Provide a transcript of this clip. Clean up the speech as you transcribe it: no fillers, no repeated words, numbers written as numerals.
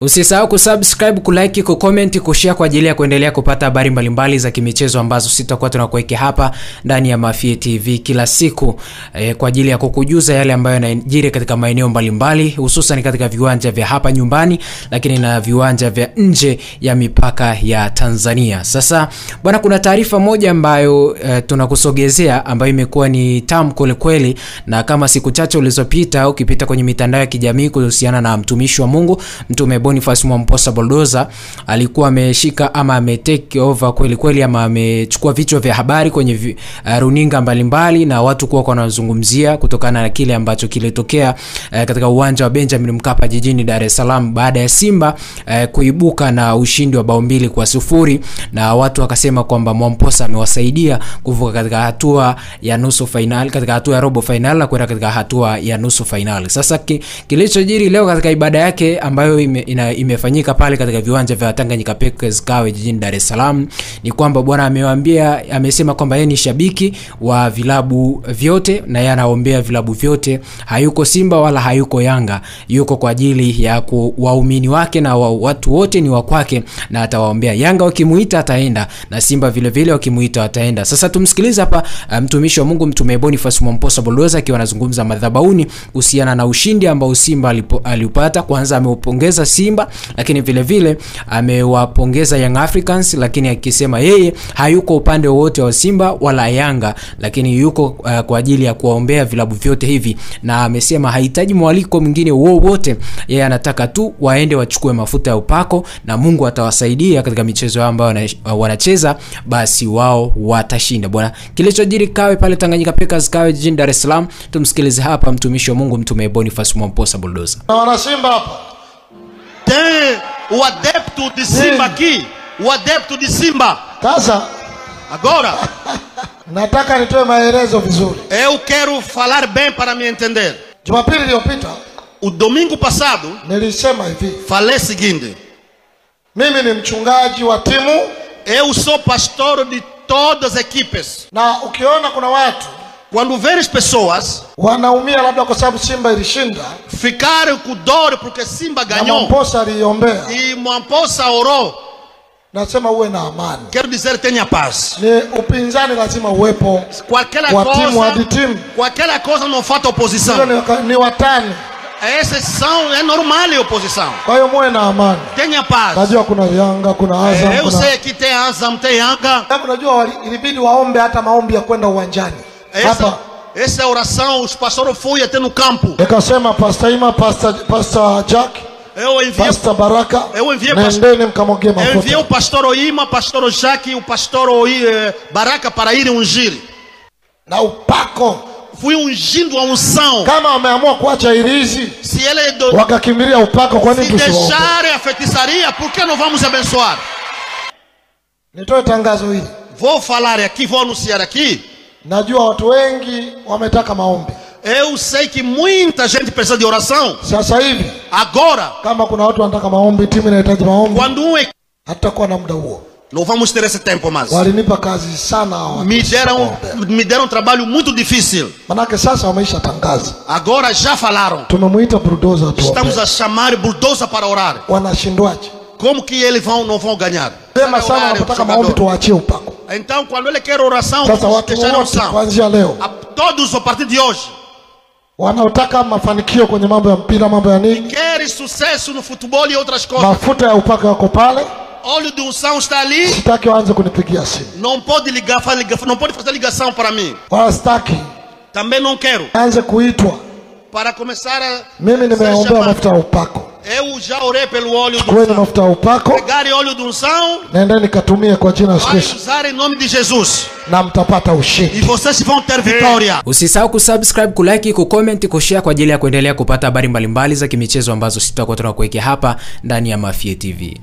Usisahau kusubscribe, kulike, kucomment, kushare kwa ajili ya kuendelea kupata habari mbalimbali za kimichezo ambazo sitakuwa tunakuwekea hapa ndani ya Mafie TV kila siku kwa ajili ya kukujuza yale ambayo yanajiri katika maeneo mbalimbali, hususan katika viwanja vya hapa nyumbani lakini na viwanja vya nje ya mipaka ya Tanzania. Sasa bwana, kuna taarifa moja ambayo tunakusogezea ambayo imekuwa ni tamu kweli, na kama siku chache ulizopita ukipita kwenye mitandao ya kijamii kuhusiana na mtumishi wa Mungu Mtume Boniface Mwamposa Bulldozer, alikuwa ameshika ama ametake over kweli ama amechukua vichwa vya habari kwenye runinga mbalimbali, na watu kuwa wanazungumzia kutokana na kile ambacho kilitokea katika uwanja wa Benjamin Mkapa jijini Dar es Salaam baada ya Simba kuibuka na ushindi wa bao 2-0, na watu wakasema kwamba Mwamposa amewasaidia kuvuka katika hatua ya nusu finali, katika hatua ya robo finali na kwenda katika hatua ya nusu finali. Sasa kilichojiri leo katika ibada yake ambayo imefanyika pale katika viwanja vya Tanganyika Packers Kawe jijini Dar es Salaam ni kwamba bwana amesema kwamba yeye ni shabiki wa vilabu vyote na yeye anaombea vilabu vyote, hayuko Simba wala hayuko Yanga, yuko kwa ajili ya waumini wake na watu wote ni wa kwake, na atawaombea. Yanga wakimuita ataenda na Simba vile vile wakimuita ataenda. Sasa tumsikilize hapa mtumishi wa Mungu Mtume Boniface Mwamposa Bulldozer akiwa anazungumza madhabahuni kuhusiana na ushindi ambao Simba alipata. Kwanza ameupongeza Simba, lakini vile vile amewapongeza Young Africans, lakini akisema yeye hayuko upande wote wa Simba wala Yanga, lakini yuko kwa ajili ya kuwaombea vilabu vyote hivi, na amesema hahitaji mwaliko mwingine wowote, yeye anataka tu waende wachukue mafuta ya upako na Mungu atawasaidia katika michezo ambayo wanacheza, basi wao watashinda. Bwana, kilichojiri Kawe pale Tanganyika Packers Kawe jijini Dar es Salaam, tumsikilize hapa mtumishi wa Mungu Mtume Boniface Mwamposa Bulldozer. Na wana Simba hapa. Tem o adepto de Simba aqui, o adepto de Simba. Sasa agora nataka nitoe maelezo vizuri. Eu quero falar bem para me entender. Jumapili iliyopita, o domingo passado, nilisema hivi. Falei o seguinte: mimi ni mchungaji wa timu, eu sou pastor de todas as equipes. Na ukiona kuna watu quando ver as pessoas wanaumia labda kwa sababu Simba ilishinda, ficaram com dor porque Simba ganhou, Mwamposa aliombea e Mwamposa orou, nasema uwe na amani. quero dizer tenha paz. Ni upinzani lazima uwepo com aquela coisa não falta oposição. Ni watani. Essas é normal a oposição. Kwa hiyo muwe na amani. Tenha paz. Najua kuna Yanga, kuna Azam, eu sei que tem Azam, tem Yanga. Unajua ilibidi waombe hata maombi ya kwenda uwanjani. Essa oração os pastores foi até no campo. Nikasema Pastor Ima, Pastor Jack, Pastor Baraka, nendeni mkamwage mafuta. Eu enviei o pastor Oima, pastor Jack e o pastor Baraka para irem ungir. Na upako. Fui ungindo a unção. Kama wameamua kuacha irizi, se ele wakakimbilia upako, kwa nini tusiwaombe? Se deixarem a feitiçaria, por que não vamos abençoar? Nitoe tangazo hili. Vou falar aqui, vou anunciar aqui. Najua watu wengi wametaka maombi. Eu sei que muita gente precisa de oração. Sasa hivi, agora, kama kuna watu wanataka maombi, timu inahitaji maombi, quando hatakuwa na muda huo. Não vamos ter esse tempo mais. Walinipa kazi sana. Me deram trabalho muito difícil. Manake sasa wameisha tangaza. Agora já falaram. Tumemuita Bulldozer tu. Estamos a chamar Bulldozer para orar. Wanashindwaje? Como que eles não vão ganhar? Sema sana wanataka maombi tuachie upako. Então quando ele quer oração, sasa watu wote kuanzia leo, todos a partir de hoje, wanaotaka mafanikio kwenye mambo ya mpira, mambo ya nini, querem sucesso no futebol e outras coisas, mafuta ya upako yako pale, óleo de unção está ali. Sitaki waanze kunipigia simu. Não pode ligar, não pode fazer ligação para mim. Wala sitaki. Também não quero. Anze kuitwa. Para começar a mimi nimeombea mafuta ya upako. Eu já orei pelo óleo do unção. Mafuta ya upako. Pegarem óleo de unção. Nendeni katumie kwa jina la Yesu Kristo. Usar em nome de Jesus. Na mtapata ushindi. E vocês vão ter vitória. Usisahau kusubscribe, kulike, kucomment, kushare kwa ajili ya kuendelea kupata habari mbalimbali za kimichezo ambazo sitakuwa tunakuwekea hapa ndani ya Mafie TV.